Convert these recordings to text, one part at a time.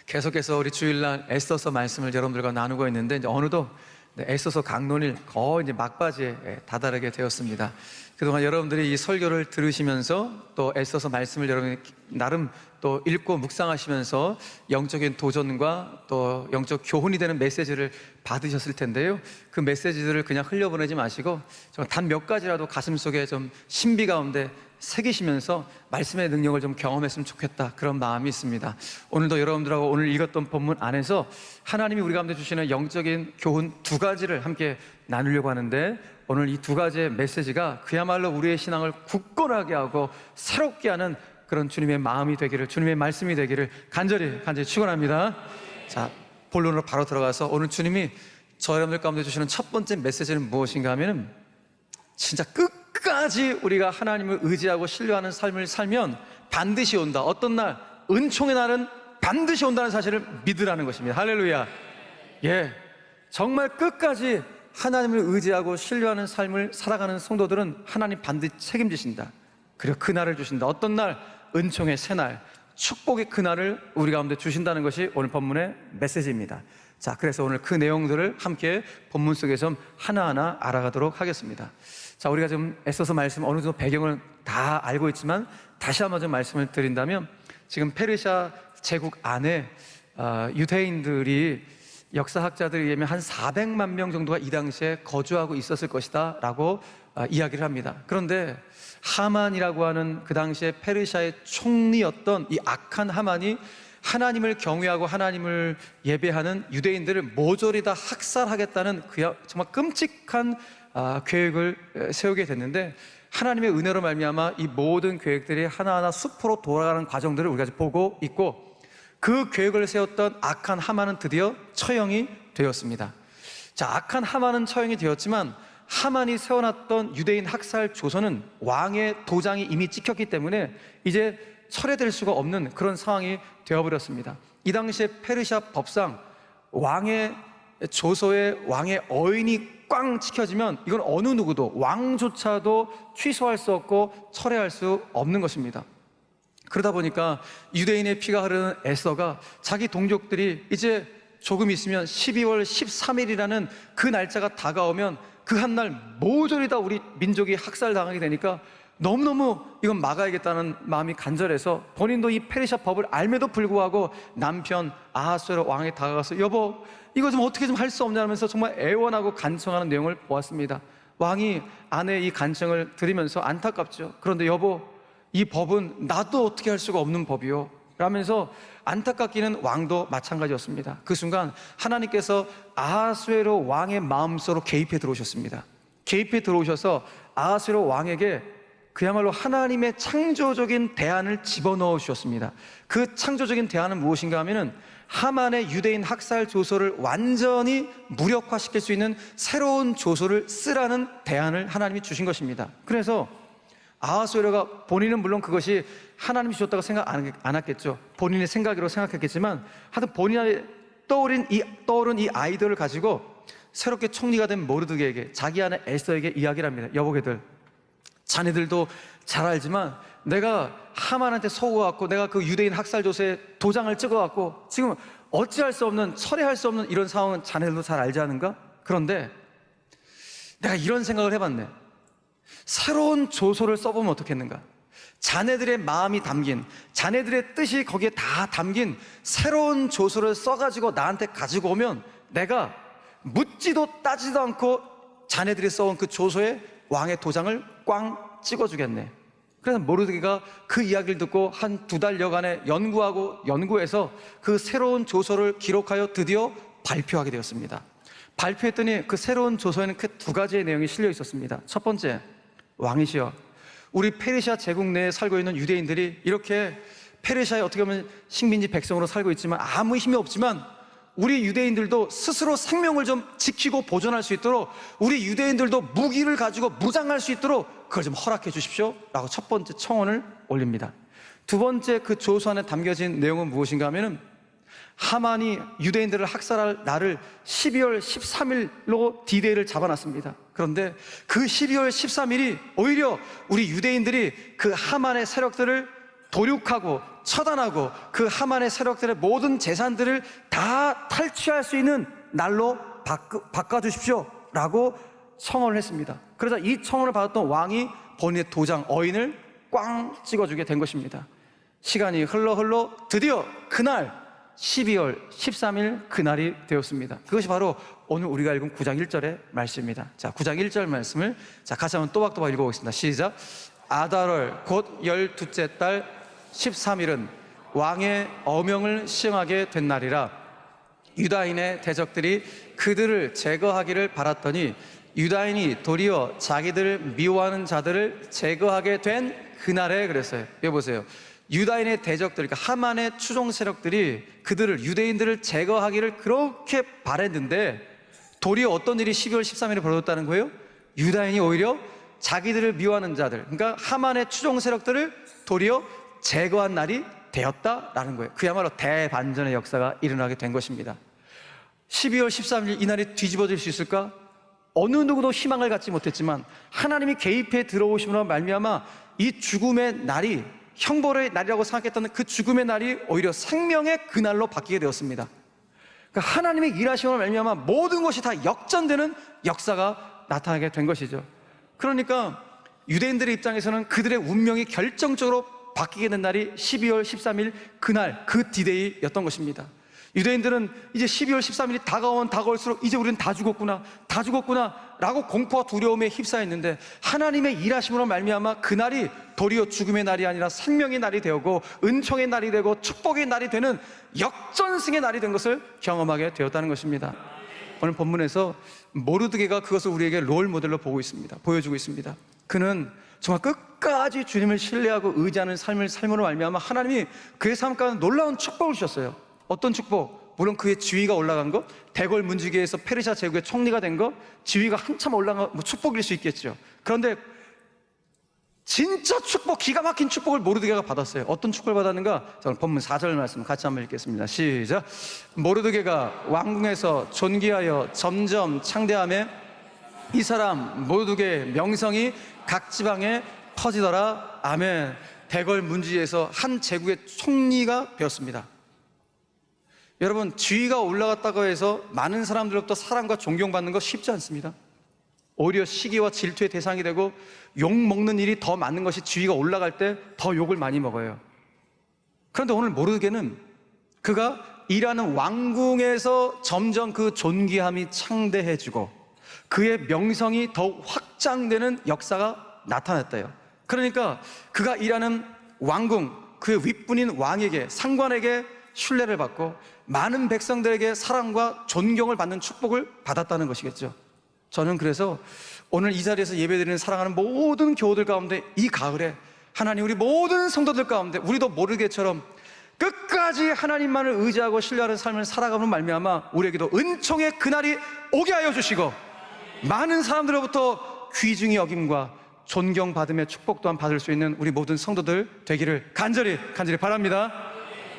계속해서 우리 주일날 에스더서 말씀을 여러분들과 나누고 있는데, 이제 어느덧 에스더서 강론이 거의 이제 막바지에 다다르게 되었습니다. 그동안 여러분들이 이 설교를 들으시면서 또 에스더서 말씀을 여러분이 나름 또 읽고 묵상하시면서 영적인 도전과 또 영적 교훈이 되는 메시지를 받으셨을 텐데요, 그 메시지들을 그냥 흘려보내지 마시고 단 몇 가지라도 가슴속에 좀 신비 가운데 새기시면서 말씀의 능력을 좀 경험했으면 좋겠다, 그런 마음이 있습니다. 오늘도 여러분들하고 오늘 읽었던 본문 안에서 하나님이 우리 가운데 주시는 영적인 교훈 두 가지를 함께 나누려고 하는데, 오늘 이 두 가지의 메시지가 그야말로 우리의 신앙을 굳건하게 하고 새롭게 하는 그런 주님의 마음이 되기를, 주님의 말씀이 되기를 간절히 축원합니다. 자, 본론으로 바로 들어가서 오늘 주님이 저 여러분들 가운데 주시는 첫 번째 메시지는 무엇인가 하면은, 진짜 끝까지 우리가 하나님을 의지하고 신뢰하는 삶을 살면 반드시 온다, 어떤 날 은총의 날은 반드시 온다는 사실을 믿으라는 것입니다. 할렐루야. 예, 정말 끝까지 하나님을 의지하고 신뢰하는 삶을 살아가는 성도들은 하나님 반드시 책임지신다, 그리고 그날을 주신다. 어떤 날? 은총의 새날, 축복의 그날을 우리 가운데 주신다는 것이 오늘 본문의 메시지입니다. 자, 그래서 오늘 그 내용들을 함께 본문 속에서 하나하나 알아가도록 하겠습니다. 자, 우리가 지금 에스더서 말씀 어느 정도 배경을 다 알고 있지만 다시 한번 좀 말씀을 드린다면, 지금 페르시아 제국 안에 유대인들이 역사학자들에 의하면 한 400만 명 정도가 이 당시에 거주하고 있었을 것이다 라고 이야기를 합니다. 그런데 하만이라고 하는 그 당시에 페르시아의 총리였던 이 악한 하만이 하나님을 경외하고 하나님을 예배하는 유대인들을 모조리 다 학살하겠다는 정말 끔찍한 계획을 세우게 됐는데, 하나님의 은혜로 말미암아 이 모든 계획들이 하나하나 숲으로 돌아가는 과정들을 우리가 보고 있고, 그 계획을 세웠던 악한 하만은 드디어 처형이 되었습니다. 자, 악한 하만은 처형이 되었지만 하만이 세워놨던 유대인 학살 조서는 왕의 도장이 이미 찍혔기 때문에 이제 철회될 수가 없는 그런 상황이 되어버렸습니다. 이 당시에 페르시아 법상 왕의 조서에 왕의 어인이 꽝 찍혀지면 이건 어느 누구도, 왕조차도 취소할 수 없고 철회할 수 없는 것입니다. 그러다 보니까 유대인의 피가 흐르는 에스더가 자기 동족들이 이제 조금 있으면 12월 13일이라는 그 날짜가 다가오면 그 한 날 모조리 다 우리 민족이 학살당하게 되니까 너무너무 이건 막아야겠다는 마음이 간절해서 본인도 이 페르시아 법을 알매도 불구하고 남편 아하수에로 왕에게 다가가서 여보, 이거 좀 어떻게 좀 할 수 없냐 하면서 정말 애원하고 간청하는 내용을 보았습니다. 왕이 아내의 이 간청을 들으면서 안타깝죠. 그런데 여보, 이 법은 나도 어떻게 할 수가 없는 법이요 라면서 안타깝기는 왕도 마찬가지였습니다. 그 순간 하나님께서 아하수에로 왕의 마음속으로 개입해 들어오셨습니다. 개입해 들어오셔서 아하수에로 왕에게 그야말로 하나님의 창조적인 대안을 집어넣어 주셨습니다. 그 창조적인 대안은 무엇인가 하면은 하만의 유대인 학살 조서를 완전히 무력화시킬 수 있는 새로운 조서를 쓰라는 대안을 하나님이 주신 것입니다. 그래서 아하수에로가 본인은 물론 그것이 하나님이 주셨다고 생각 안 했겠죠. 본인의 생각으로 생각했겠지만 하여튼 본인이 떠오른 이 아이디어를 가지고 새롭게 총리가 된 모르드게에게, 자기 아내 에스더에게 이야기를 합니다. 여보게들, 자네들도 잘 알지만 내가 하만한테 속아갖고 내가 그 유대인 학살 조서에 도장을 찍어갖고 지금 어찌할 수 없는, 철회할 수 없는 이런 상황은 자네들도 잘 알지 않은가? 그런데 내가 이런 생각을 해봤네. 새로운 조서를 써보면 어떻겠는가? 자네들의 마음이 담긴, 자네들의 뜻이 거기에 다 담긴 새로운 조서를 써가지고 나한테 가지고 오면 내가 묻지도 따지도 않고 자네들이 써온 그 조서에 왕의 도장을 꽝 찍어주겠네. 그래서 모르드게가 그 이야기를 듣고 한 2달여간의 연구해서 그 새로운 조서를 기록하여 드디어 발표하게 되었습니다. 발표했더니 그 새로운 조서에는 그 2가지의 내용이 실려 있었습니다. 첫 번째, 왕이시여, 우리 페르시아 제국 내에 살고 있는 유대인들이 이렇게 페르시아에 어떻게 보면 식민지 백성으로 살고 있지만 아무 힘이 없지만 우리 유대인들도 스스로 생명을 좀 지키고 보존할 수 있도록, 우리 유대인들도 무기를 가지고 무장할 수 있도록 그걸 좀 허락해 주십시오 라고 첫 번째 청원을 올립니다. 두 번째 그 조서안에 담겨진 내용은 무엇인가 하면은, 하만이 유대인들을 학살할 날을 12월 13일로 디데이를 잡아놨습니다. 그런데 그 12월 13일이 오히려 우리 유대인들이 그 하만의 세력들을 도륙하고 처단하고 그 하만의 세력들의 모든 재산들을 다 탈취할 수 있는 날로 바꿔주십시오 라고 청원을 했습니다. 그러자 이 청원을 받았던 왕이 본인의 도장 어인을 꽝 찍어주게 된 것입니다. 시간이 흘러 드디어 그날 12월 13일 그날이 되었습니다. 그것이 바로 오늘 우리가 읽은 9장 1절의 말씀입니다. 자, 9장 1절 말씀을 같이 한번 또박또박 읽어보겠습니다. 시작. 아달월 곧 12째 달 13일은 왕의 어명을 시행하게 된 날이라. 유다인의 대적들이 그들을 제거하기를 바랐더니 유다인이 도리어 자기들을 미워하는 자들을 제거하게 된 그날에 그랬어요. 여기 보세요. 유다인의 대적들, 그러니까 하만의 추종 세력들이 그들을, 유대인들을 제거하기를 그렇게 바랬는데 도리어 어떤 일이 12월 13일에 벌어졌다는 거예요? 유다인이 오히려 자기들을 미워하는 자들, 그러니까 하만의 추종 세력들을 도리어 제거한 날이 되었다라는 거예요. 그야말로 대반전의 역사가 일어나게 된 것입니다. 12월 13일 이 날이 뒤집어질 수 있을까? 어느 누구도 희망을 갖지 못했지만 하나님이 개입해 들어오심으로 말미암아 이 죽음의 날이, 형벌의 날이라고 생각했던 그 죽음의 날이 오히려 생명의 그날로 바뀌게 되었습니다. 그러니까 하나님의 일하심으로 말미암아 모든 것이 다 역전되는 역사가 나타나게 된 것이죠. 그러니까 유대인들의 입장에서는 그들의 운명이 결정적으로 바뀌게 된 날이 12월 13일 그날, 그 디데이였던 것입니다. 유대인들은 이제 12월 13일이 다가올수록 이제 우리는 다 죽었구나 라고 공포와 두려움에 휩싸였는데, 하나님의 일하심으로 말미암아 그날이 도리어 죽음의 날이 아니라 생명의 날이 되고 은총의 날이 되고 축복의 날이 되는 역전승의 날이 된 것을 경험하게 되었다는 것입니다. 오늘 본문에서 모르드게가 그것을 우리에게 롤 모델로 보여주고 있습니다. 그는 정말 끝까지 주님을 신뢰하고 의지하는 삶으로 말미암아 하나님이 그의 삶 가운데 놀라운 축복을 주셨어요. 어떤 축복? 물론 그의 지위가 올라간 것, 대궐 문지기에서 페르시아 제국의 총리가 된 것, 지위가 한참 올라간 것, 축복일 수 있겠죠. 그런데 진짜 축복, 기가 막힌 축복을 모르드게가 받았어요. 어떤 축복을 받았는가? 자, 오늘 본문 4절 말씀 같이 한번 읽겠습니다. 시작. 모르드게가 왕궁에서 존귀하여 점점 창대하며 이 사람 모르드게의 명성이 각 지방에 퍼지더라. 아멘. 대궐 문지기에서 한 제국의 총리가 되었습니다. 여러분, 지위가 올라갔다고 해서 많은 사람들로부터 사랑과 존경받는 거 쉽지 않습니다. 오히려 시기와 질투의 대상이 되고 욕 먹는 일이 더 많은 것이, 지위가 올라갈 때 더 욕을 많이 먹어요. 그런데 오늘 모르드게는 그가 일하는 왕궁에서 점점 그 존귀함이 창대해지고 그의 명성이 더욱 확장되는 역사가 나타났대요. 그러니까 그가 일하는 왕궁, 그의 윗분인 왕에게, 상관에게 신뢰를 받고 많은 백성들에게 사랑과 존경을 받는 축복을 받았다는 것이겠죠. 저는 그래서 오늘 이 자리에서 예배드리는 사랑하는 모든 교우들 가운데 이 가을에 하나님, 우리 모든 성도들 가운데 우리도 모르게처럼 끝까지 하나님만을 의지하고 신뢰하는 삶을 살아가는 말미암아 우리에게도 은총의 그날이 오게 하여 주시고 많은 사람들로부터 귀중히 여김과 존경받음의 축복 또한 받을 수 있는 우리 모든 성도들 되기를 간절히 바랍니다.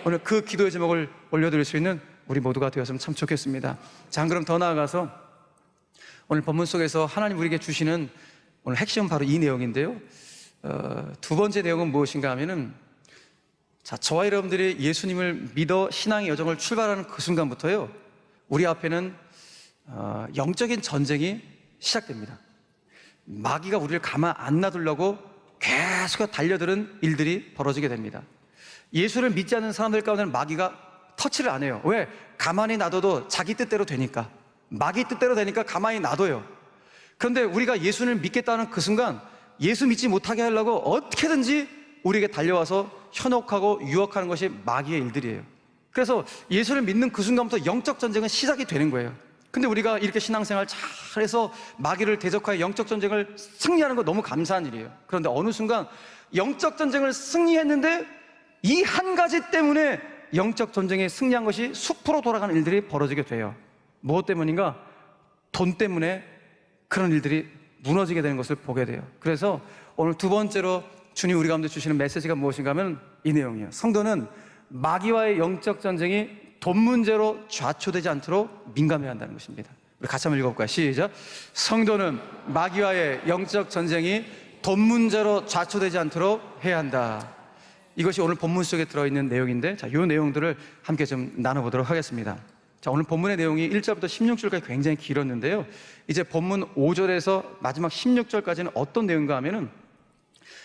오늘 그 기도의 제목을 올려드릴 수 있는 우리 모두가 되었으면 참 좋겠습니다. 자, 그럼 더 나아가서 오늘 본문 속에서 하나님 우리에게 주시는 오늘 핵심은 바로 이 내용인데요. 두 번째 내용은 무엇인가 하면은, 자, 저와 여러분들이 예수님을 믿어 신앙의 여정을 출발하는 그 순간부터요, 우리 앞에는 영적인 전쟁이 시작됩니다. 마귀가 우리를 가만 안 놔두려고 계속 달려드는 일들이 벌어지게 됩니다. 예수를 믿지 않는 사람들 가운데는 마귀가 터치를 안 해요. 왜? 가만히 놔둬도 자기 뜻대로 되니까, 마귀 뜻대로 되니까 가만히 놔둬요. 그런데 우리가 예수를 믿겠다는 그 순간 예수 믿지 못하게 하려고 어떻게든지 우리에게 달려와서 현혹하고 유혹하는 것이 마귀의 일들이에요. 그래서 예수를 믿는 그 순간부터 영적 전쟁은 시작이 되는 거예요. 근데 우리가 이렇게 신앙생활 잘해서 마귀를 대적하여 영적 전쟁을 승리하는 거 너무 감사한 일이에요. 그런데 어느 순간 영적 전쟁을 승리했는데 이 한 가지 때문에 영적 전쟁에 승리한 것이 수포로 돌아가는 일들이 벌어지게 돼요. 무엇 때문인가? 돈 때문에 그런 일들이 무너지게 되는 것을 보게 돼요. 그래서 오늘 두 번째로 주님 우리 가운데 주시는 메시지가 무엇인가 하면 이 내용이에요. 성도는 마귀와의 영적 전쟁이 돈 문제로 좌초되지 않도록 민감해야 한다는 것입니다. 우리 같이 한번 읽어볼까요? 시작. 성도는 마귀와의 영적 전쟁이 돈 문제로 좌초되지 않도록 해야 한다. 이것이 오늘 본문 속에 들어있는 내용인데, 자, 이 내용들을 함께 좀 나눠보도록 하겠습니다. 자, 오늘 본문의 내용이 1절부터 16절까지 굉장히 길었는데요. 이제 본문 5절에서 마지막 16절까지는 어떤 내용인가 하면은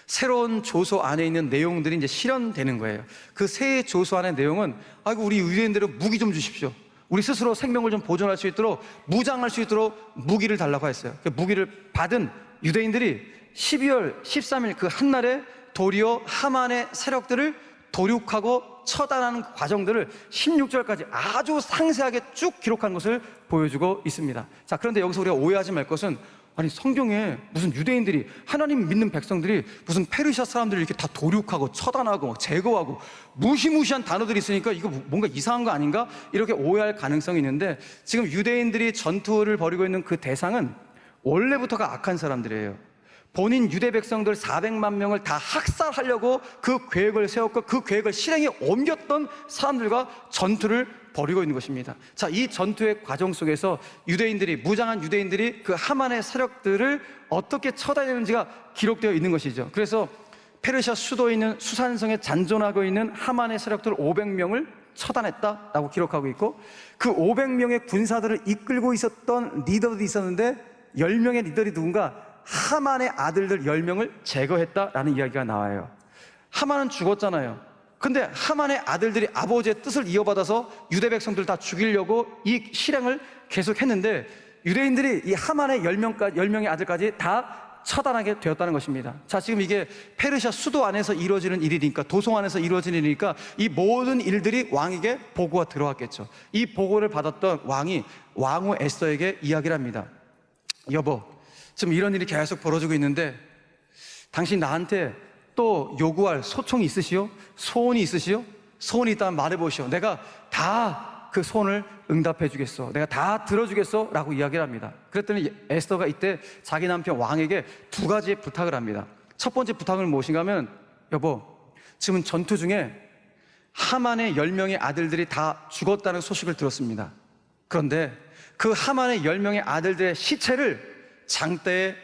새로운 조서 안에 있는 내용들이 이제 실현되는 거예요. 그 새 조서 안의 내용은, 아이고, 우리 유대인들은 무기 좀 주십시오. 우리 스스로 생명을 좀 보존할 수 있도록, 무장할 수 있도록 무기를 달라고 했어요. 그 무기를 받은 유대인들이 12월 13일 그 한날에 도리어 하만의 세력들을 도륙하고 처단하는 과정들을 16절까지 아주 상세하게 쭉 기록한 것을 보여주고 있습니다. 자, 그런데 여기서 우리가 오해하지 말 것은, 아니 성경에 무슨 유대인들이, 하나님 믿는 백성들이 무슨 페르시아 사람들을 이렇게 다 도륙하고 처단하고 제거하고 무시무시한 단어들이 있으니까 이거 뭔가 이상한 거 아닌가? 이렇게 오해할 가능성이 있는데, 지금 유대인들이 전투를 벌이고 있는 그 대상은 원래부터가 악한 사람들이에요. 본인 유대 백성들 400만 명을 다 학살하려고 그 계획을 세웠고 그 계획을 실행에 옮겼던 사람들과 전투를 벌이고 있는 것입니다. 자, 이 전투의 과정 속에서 유대인들이, 무장한 유대인들이 그 하만의 세력들을 어떻게 처단했는지가 기록되어 있는 것이죠. 그래서 페르시아 수도에 있는 수산성에 잔존하고 있는 하만의 세력들 500명을 처단했다라고 기록하고 있고, 그 500명의 군사들을 이끌고 있었던 리더들이 있었는데 10명의 리더들이 누군가? 하만의 아들들 10명을 제거했다라는 이야기가 나와요. 하만은 죽었잖아요. 근데 하만의 아들들이 아버지의 뜻을 이어받아서 유대 백성들 다 죽이려고 이 실행을 계속했는데, 유대인들이 이 하만의 10명의 아들까지 다 처단하게 되었다는 것입니다. 자, 지금 이게 페르시아 수도 안에서 이루어지는 일이니까, 도성 안에서 이루어지는 일이니까 이 모든 일들이 왕에게 보고가 들어왔겠죠. 이 보고를 받았던 왕이 왕후 에스더에게 이야기를 합니다. 여보, 지금 이런 일이 계속 벌어지고 있는데 당신 나한테 또 요구할 소총이 있으시오? 소원이 있으시오? 소원이 있다면 말해보시오. 내가 다 그 소원을 응답해 주겠어. 내가 다 들어주겠어. 라고 이야기를 합니다. 그랬더니 에스더가 이때 자기 남편 왕에게 두 가지의 부탁을 합니다. 첫 번째 부탁은 무엇인가 하면, 여보, 지금 전투 중에 하만의 10명의 아들들이 다 죽었다는 소식을 들었습니다. 그런데 그 하만의 10명의 아들들의 시체를 장대에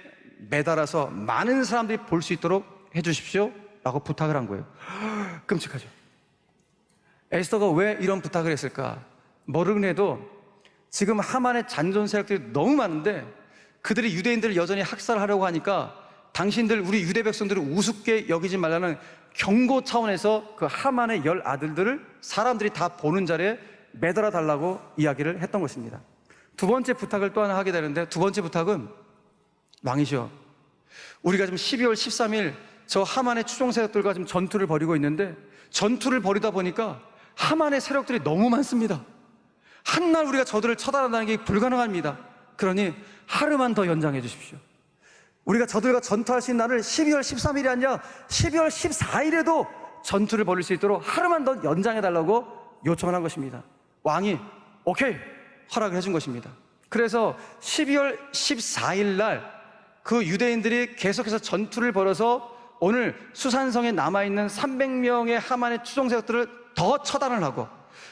매달아서 많은 사람들이 볼 수 있도록 해주십시오 라고 부탁을 한 거예요. 끔찍하죠. 에스더가 왜 이런 부탁을 했을까? 뭐르긴 해도 지금 하만의 잔존 세력들이 너무 많은데 그들이 유대인들을 여전히 학살하려고 하니까 당신들, 우리 유대 백성들을 우습게 여기지 말라는 경고 차원에서 그 하만의 10 아들들을 사람들이 다 보는 자리에 매달아 달라고 이야기를 했던 것입니다. 두 번째 부탁을 또 하나 하게 되는데, 두 번째 부탁은, 왕이시여, 우리가 지금 12월 13일 저 하만의 추종 세력들과 지금 전투를 벌이고 있는데, 전투를 벌이다 보니까 하만의 세력들이 너무 많습니다. 한날 우리가 저들을 처단한다는 게 불가능합니다. 그러니 하루만 더 연장해 주십시오. 우리가 저들과 전투할 수 있는 날을 12월 13일이 아니라 12월 14일에도 전투를 벌일 수 있도록 하루만 더 연장해 달라고 요청을 한 것입니다. 왕이 오케이 허락을 해준 것입니다. 그래서 12월 14일 날 그 유대인들이 계속해서 전투를 벌여서 오늘 수산성에 남아있는 300명의 하만의 추종 세력들을 더 처단을 하고,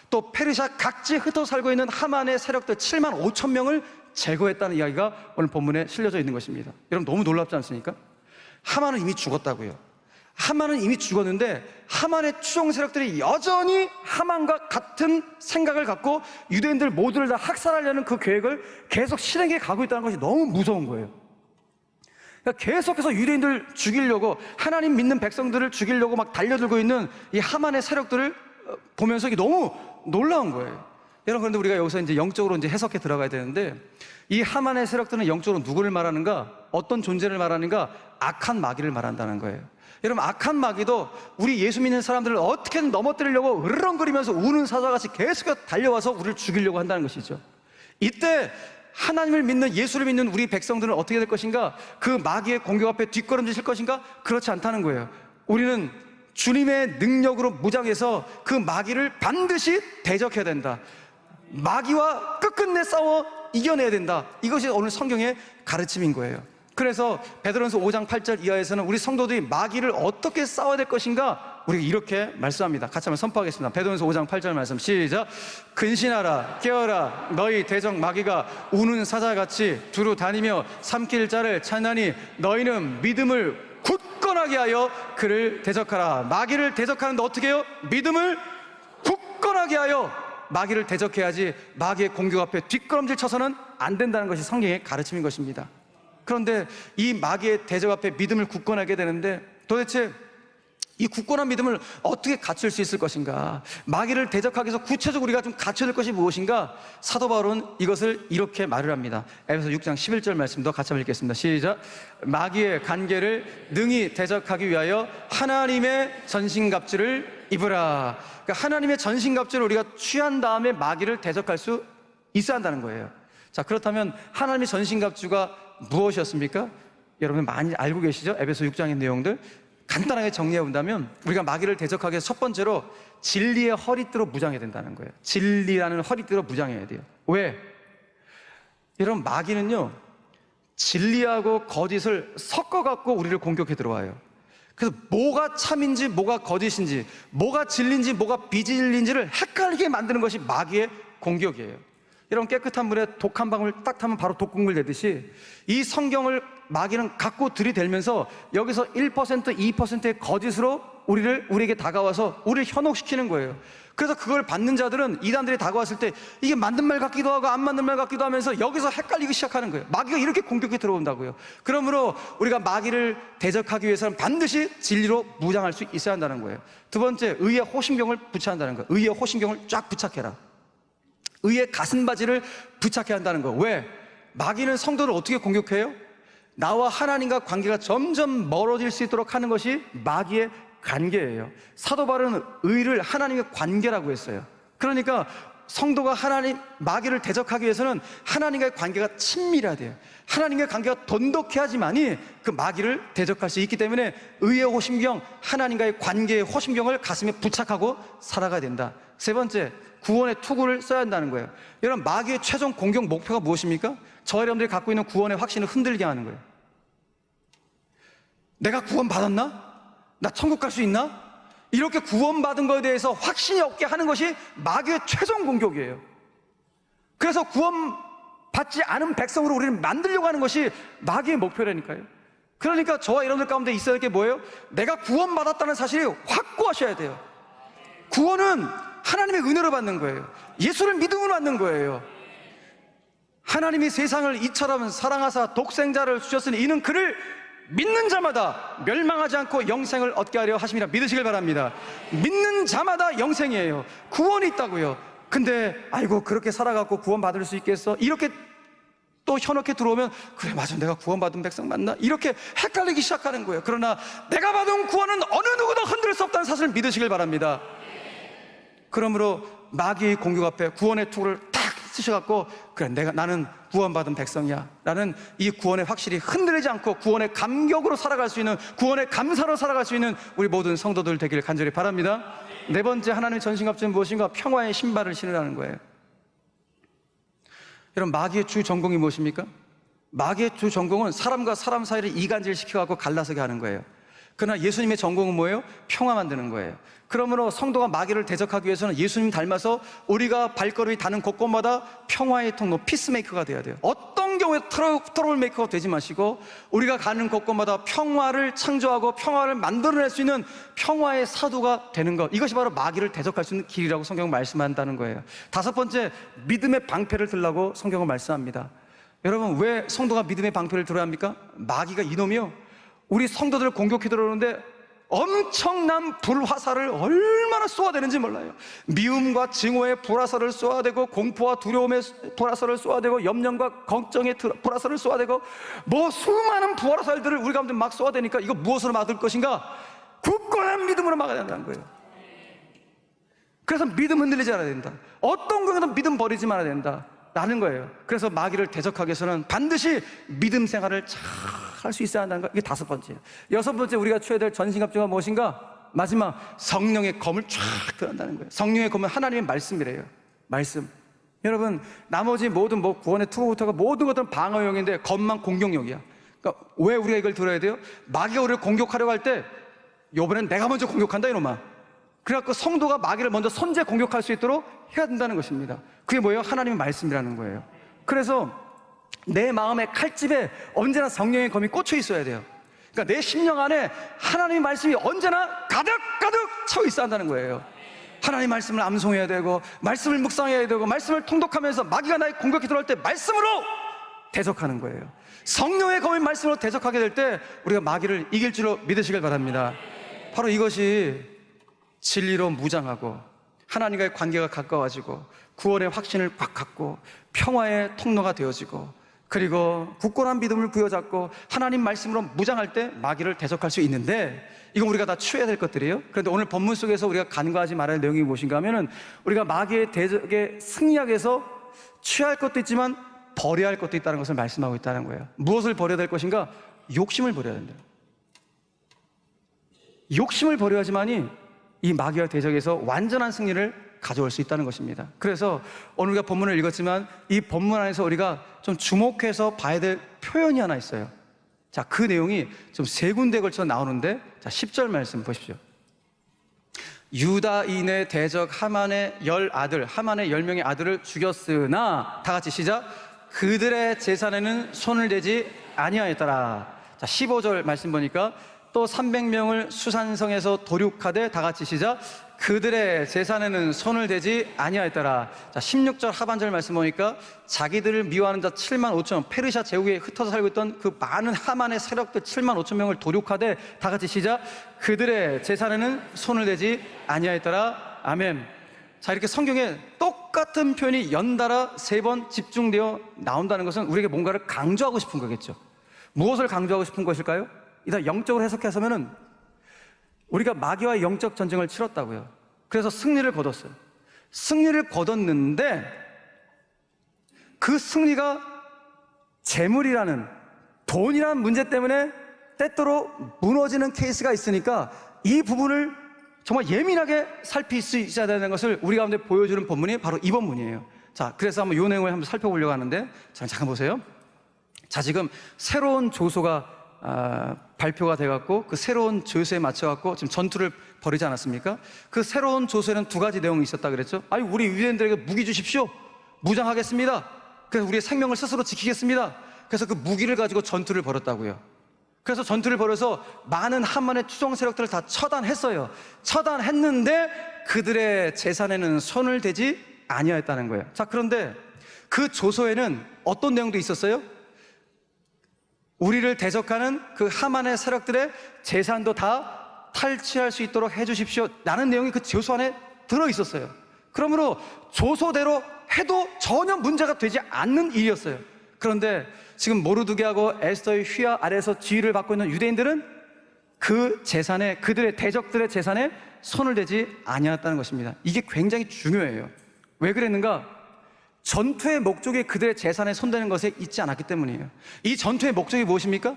또 페르시아 각지에 흩어 살고 있는 하만의 세력들 7만 5천 명을 제거했다는 이야기가 오늘 본문에 실려져 있는 것입니다. 여러분, 너무 놀랍지 않습니까? 하만은 이미 죽었다고요. 하만은 이미 죽었는데 하만의 추종 세력들이 여전히 하만과 같은 생각을 갖고 유대인들 모두를 다 학살하려는 그 계획을 계속 실행해 가고 있다는 것이 너무 무서운 거예요. 그러니까 계속해서 유대인들 죽이려고, 하나님 믿는 백성들을 죽이려고 막 달려들고 있는 이 하만의 세력들을 보면서 이게 너무 놀라운 거예요. 여러분, 그런데 우리가 여기서 이제 영적으로 이제 해석해 들어가야 되는데, 이 하만의 세력들은 영적으로 누구를 말하는가? 어떤 존재를 말하는가? 악한 마귀를 말한다는 거예요. 여러분, 악한 마귀도 우리 예수 믿는 사람들을 어떻게든 넘어뜨리려고 으르렁거리면서 우는 사자같이 계속 달려와서 우리를 죽이려고 한다는 것이죠. 이때 하나님을 믿는, 예수를 믿는 우리 백성들은 어떻게 될 것인가? 그 마귀의 공격 앞에 뒷걸음질 칠 것인가? 그렇지 않다는 거예요. 우리는 주님의 능력으로 무장해서 그 마귀를 반드시 대적해야 된다. 마귀와 끝끝내 싸워 이겨내야 된다. 이것이 오늘 성경의 가르침인 거예요. 그래서 베드로전서 5장 8절 이하에서는 우리 성도들이 마귀를 어떻게 싸워야 될 것인가 우리가 이렇게 말씀합니다. 같이 한번 선포하겠습니다. 베드로전서 5장 8절 말씀 시작. 근신하라 깨어라 너희 대적 마귀가 우는 사자같이 두루 다니며 삼킬 자를 찾나니 너희는 믿음을 굳건하게 하여 그를 대적하라. 마귀를 대적하는데 어떻게 해요? 믿음을 굳건하게 하여 마귀를 대적해야지 마귀의 공격 앞에 뒷걸음질 쳐서는 안 된다는 것이 성경의 가르침인 것입니다. 그런데 이 마귀의 대적 앞에 믿음을 굳건하게 되는데 도대체 이 굳건한 믿음을 어떻게 갖출 수 있을 것인가? 마귀를 대적하기 위해서 구체적으로 우리가 좀 갖춰야 될 것이 무엇인가? 사도 바울은 이것을 이렇게 말을 합니다. 에베소 6장 11절 말씀도 같이 한번 읽겠습니다. 시작. 마귀의 간계를 능히 대적하기 위하여 하나님의 전신갑주를 입으라. 그러니까 하나님의 전신갑주를 우리가 취한 다음에 마귀를 대적할 수 있어야 한다는 거예요. 자, 그렇다면 하나님의 전신갑주가 무엇이었습니까? 여러분 많이 알고 계시죠? 에베소 6장의 내용들 간단하게 정리해 본다면 우리가 마귀를 대적하기 위해서 첫 번째로 진리의 허리띠로 무장해야 된다는 거예요. 진리라는 허리띠로 무장해야 돼요. 왜? 여러분 마귀는요 진리하고 거짓을 섞어갖고 우리를 공격해 들어와요. 그래서 뭐가 참인지 뭐가 거짓인지 뭐가 진리인지 뭐가 비진리인지를 헷갈리게 만드는 것이 마귀의 공격이에요. 여러분 깨끗한 물에 독 한 방울 딱 타면 바로 독국물 되듯이 이 성경을 마귀는 갖고 들이대면서 여기서 1%, 2%의 거짓으로 우리에게 다가와서 우리를 현혹시키는 거예요. 그래서 그걸 받는 자들은 이단들이 다가왔을 때 이게 맞는 말 같기도 하고 안 맞는 말 같기도 하면서 여기서 헷갈리기 시작하는 거예요. 마귀가 이렇게 공격해 들어온다고요. 그러므로 우리가 마귀를 대적하기 위해서는 반드시 진리로 무장할 수 있어야 한다는 거예요. 두 번째, 의의 호심경을 붙여야 한다는 거예요. 의의 호심경을 쫙 부착해라. 의의 가슴바지를 부착해야 한다는 거. 왜? 마귀는 성도를 어떻게 공격해요? 나와 하나님과 관계가 점점 멀어질 수 있도록 하는 것이 마귀의 관계예요. 사도 바울은 의를 하나님의 관계라고 했어요. 그러니까 성도가 마귀를 대적하기 위해서는 하나님과의 관계가 친밀해야 돼요. 하나님과의 관계가 돈독해야지만이 그 마귀를 대적할 수 있기 때문에 의의 호심경, 하나님과의 관계의 호심경을 가슴에 부착하고 살아가야 된다. 세 번째, 구원의 투구를 써야 한다는 거예요. 여러분 마귀의 최종 공격 목표가 무엇입니까? 저 여러분들이 갖고 있는 구원의 확신을 흔들게 하는 거예요. 내가 구원받았나? 나 천국 갈 수 있나? 이렇게 구원받은 것에 대해서 확신이 없게 하는 것이 마귀의 최종 공격이에요. 그래서 구원받지 않은 백성으로 우리를 만들려고 하는 것이 마귀의 목표라니까요. 그러니까 저와 여러분들 가운데 있어야 할 게 뭐예요? 내가 구원받았다는 사실을 확고하셔야 돼요. 구원은 하나님의 은혜로 받는 거예요. 예수를 믿음으로 받는 거예요. 하나님이 세상을 이처럼 사랑하사 독생자를 주셨으니 이는 그를 믿는 자마다 멸망하지 않고 영생을 얻게 하려 하심이라 믿으시길 바랍니다. 믿는 자마다 영생이에요. 구원이 있다고요. 근데 아이고 그렇게 살아갖고 구원받을 수 있겠어? 이렇게 또 현혹해 들어오면 그래 맞아 내가 구원받은 백성 맞나? 이렇게 헷갈리기 시작하는 거예요. 그러나 내가 받은 구원은 어느 누구도 흔들 수 없다는 사실을 믿으시길 바랍니다. 그러므로 마귀의 공격 앞에 구원의 투구를 탁 쓰셔갖고 그래 나는 구원받은 백성이야 라는 이 구원의 확실히 흔들리지 않고 구원의 감격으로 살아갈 수 있는 구원의 감사로 살아갈 수 있는 우리 모든 성도들 되기를 간절히 바랍니다. 네 번째 하나님의 전신갑주는 무엇인가? 평화의 신발을 신으라는 거예요. 여러분 마귀의 주 전공이 무엇입니까? 마귀의 주 전공은 사람과 사람 사이를 이간질 시켜갖고 갈라서게 하는 거예요. 그러나 예수님의 전공은 뭐예요? 평화 만드는 거예요. 그러므로 성도가 마귀를 대적하기 위해서는 예수님 닮아서 우리가 발걸음이 닿는 곳곳마다 평화의 통로, 피스메이커가 돼야 돼요. 어떤 경우에 트러블 메이커가 되지 마시고 우리가 가는 곳곳마다 평화를 창조하고 평화를 만들어낼 수 있는 평화의 사도가 되는 것, 이것이 바로 마귀를 대적할 수 있는 길이라고 성경은 말씀한다는 거예요. 다섯 번째, 믿음의 방패를 들라고 성경은 말씀합니다. 여러분 왜 성도가 믿음의 방패를 들어야 합니까? 마귀가 이놈이요 우리 성도들을 공격해 들어오는데 엄청난 불화살을 얼마나 쏘아대는지 몰라요. 미움과 증오의 불화살을 쏘아대고 공포와 두려움의 불화살을 쏘아대고 염려과 걱정의 불화살을 쏘아대고 뭐 수많은 불화살들을 우리 가운데 막 쏘아대니까 이거 무엇으로 막을 것인가? 굳건한 믿음으로 막아야 된다는 거예요. 그래서 믿음 흔들리지 않아야 된다. 어떤 경우에도 믿음 버리지 말아야 된다 라는 거예요. 그래서 마귀를 대적하기 위해서는 반드시 믿음 생활을 잘 할 수 있어야 한다는 거. 이게 다섯 번째예요. 여섯 번째 우리가 취해야 될 전신갑주가 무엇인가? 마지막 성령의 검을 쫙 들한다는 거예요. 성령의 검은 하나님의 말씀이래요. 말씀. 여러분, 나머지 모든 뭐 구원의 투구부터가 모든 것들은 방어용인데 검만 공격용이야. 그러니까 왜 우리가 이걸 들어야 돼요? 마귀가 우리를 공격하려고 할 때 이번엔 내가 먼저 공격한다 이놈아. 그래갖고 성도가 마귀를 먼저 선제 공격할 수 있도록 해야 된다는 것입니다. 그게 뭐예요? 하나님의 말씀이라는 거예요. 그래서 내 마음의 칼집에 언제나 성령의 검이 꽂혀 있어야 돼요. 그러니까 내 심령 안에 하나님의 말씀이 언제나 가득 채워 있어야 한다는 거예요. 하나님의 말씀을 암송해야 되고, 말씀을 묵상해야 되고, 말씀을 통독하면서 마귀가 나의 공격에 들어올 때 말씀으로 대적하는 거예요. 성령의 검의 말씀으로 대적하게 될 때 우리가 마귀를 이길 줄로 믿으시길 바랍니다. 바로 이것이 진리로 무장하고 하나님과의 관계가 가까워지고 구원의 확신을 꽉 갖고 평화의 통로가 되어지고, 그리고 굳건한 믿음을 부여잡고 하나님 말씀으로 무장할 때 마귀를 대적할 수 있는데, 이건 우리가 다 취해야 될 것들이에요. 그런데 오늘 본문 속에서 우리가 간과하지 말아야 할 내용이 무엇인가 하면은, 우리가 마귀의 대적에 승리하기 위해서 취할 것도 있지만 버려야 할 것도 있다는 것을 말씀하고 있다는 거예요. 무엇을 버려야 될 것인가? 욕심을 버려야 된다. 욕심을 버려야지만이 이 마귀와 대적에서 완전한 승리를 가져올 수 있다는 것입니다. 그래서 오늘 우리가 본문을 읽었지만 이 본문 안에서 우리가 좀 주목해서 봐야 될 표현이 하나 있어요. 자, 그 내용이 좀 세 군데에 걸쳐 나오는데, 자, 10절 말씀 보십시오. 유다인의 대적 하만의 10아들, 하만의 10명의 아들을 죽였으나, 다 같이 시작. 그들의 재산에는 손을 대지 아니하였더라. 자, 15절 말씀 보니까 또 300명을 수산성에서 도륙하되, 다 같이 시작. 그들의 재산에는 손을 대지 아니하였더라. 자, 16절 하반절 말씀 보니까 자기들을 미워하는 자 7만 5천 명, 페르시아 제국에 흩어져 살고 있던 그 많은 하만의 세력들 7만 5천 명을 도륙하되, 다 같이 시작. 그들의 재산에는 손을 대지 아니하였더라. 아멘. 자, 이렇게 성경에 똑같은 표현이 연달아 3번 집중되어 나온다는 것은 우리에게 뭔가를 강조하고 싶은 거겠죠. 무엇을 강조하고 싶은 것일까요? 일단 영적으로 해석해서면은 우리가 마귀와의 영적 전쟁을 치렀다고요. 그래서 승리를 거뒀어요. 승리를 거뒀는데 그 승리가 재물이라는, 돈이라는 문제 때문에 때때로 무너지는 케이스가 있으니까 이 부분을 정말 예민하게 살필 수 있어야 되는 것을 우리 가운데 보여주는 본문이 바로 이 본문이에요. 자, 그래서 한번 이 내용을 한번 살펴보려고 하는데, 자, 잠깐 보세요. 자, 지금 새로운 조소가 발표가 돼갖고 그 새로운 조서에 맞춰갖고 지금 전투를 벌이지 않았습니까? 그 새로운 조서에는 2가지 내용이 있었다 그랬죠. 아니, 우리 유대인들에게 무기 주십시오. 무장하겠습니다. 그래서 우리의 생명을 스스로 지키겠습니다. 그래서 그 무기를 가지고 전투를 벌였다고요. 그래서 전투를 벌여서 많은 하만의 추종 세력들을 다 처단했어요. 처단했는데 그들의 재산에는 손을 대지 아니하였다는 거예요. 자, 그런데 그 조서에는 어떤 내용도 있었어요? 우리를 대적하는 그 하만의 세력들의 재산도 다 탈취할 수 있도록 해주십시오 라는 내용이 그 조서 안에 들어있었어요. 그러므로 조서대로 해도 전혀 문제가 되지 않는 일이었어요. 그런데 지금 모르드게하고 에스더의 휘하 아래에서 지위를 받고 있는 유대인들은 그 재산에, 그들의 대적들의 재산에 손을 대지 아니했다는 것입니다. 이게 굉장히 중요해요. 왜 그랬는가? 전투의 목적이 그들의 재산에 손대는 것에 있지 않았기 때문이에요. 이 전투의 목적이 무엇입니까?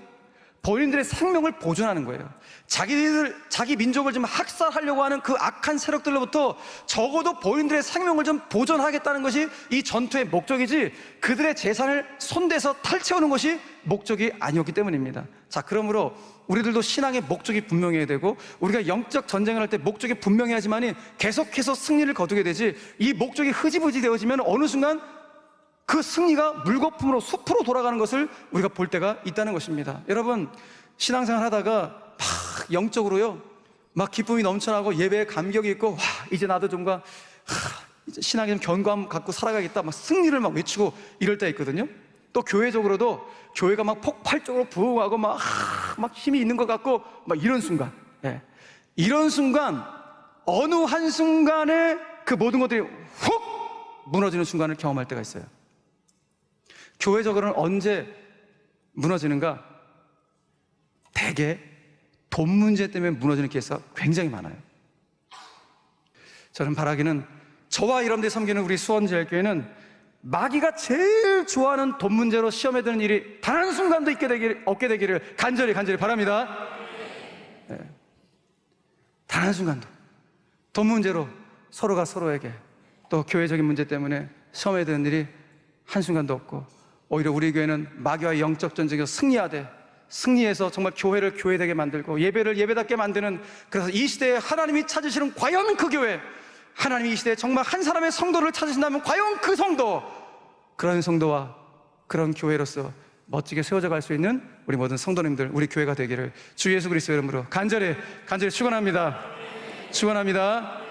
본인들의 생명을 보존하는 거예요. 자기 민족을 좀 학살하려고 하는 그 악한 세력들로부터 적어도 본인들의 생명을 좀 보존하겠다는 것이 이 전투의 목적이지, 그들의 재산을 손대서 탈취하는 것이 목적이 아니었기 때문입니다. 자, 그러므로 우리들도 신앙의 목적이 분명해야 되고, 우리가 영적 전쟁을 할 때 목적이 분명해야지만이 계속해서 승리를 거두게 되지, 이 목적이 흐지부지 되어지면 어느 순간 그 승리가 물거품으로 숲으로 돌아가는 것을 우리가 볼 때가 있다는 것입니다. 여러분, 신앙생활 하다가 막 영적으로요, 막 기쁨이 넘쳐나고 예배에 감격이 있고, 와, 이제 나도 좀가 이제 신앙에 좀 견고함 갖고 살아가겠다, 막 승리를 막 외치고 이럴 때 있거든요. 또 교회적으로도 교회가 막 폭발적으로 부흥하고 막 힘이 있는 것 같고 막 이런 순간, 예. 이런 순간, 어느 한순간에 그 모든 것들이 훅 무너지는 순간을 경험할 때가 있어요. 교회적으로는 언제 무너지는가? 대개 돈 문제 때문에 무너지는 케이스가 굉장히 많아요. 저는 바라기는, 저와 여러분들이 섬기는 우리 수원제일교회는 마귀가 제일 좋아하는 돈 문제로 시험에 드는 일이 단 한순간도 없게 되기를 간절히 바랍니다. 네. 단 단 한순간도 돈 문제로 서로가 서로에게 또 교회적인 문제 때문에 시험에 드는 일이 한순간도 없고, 오히려 우리 교회는 마귀와의 영적 전쟁에서 승리하되, 승리해서 정말 교회를 교회되게 만들고 예배를 예배답게 만드는, 그래서 이 시대에 하나님이 찾으시는 과연 그 교회, 하나님이 이 시대에 정말 한 사람의 성도를 찾으신다면 과연 그 성도, 그런 성도와 그런 교회로서 멋지게 세워져 갈 수 있는 우리 모든 성도님들, 우리 교회가 되기를 주 예수 그리스도의 이름으로 간절히 축원합니다. 축원합니다.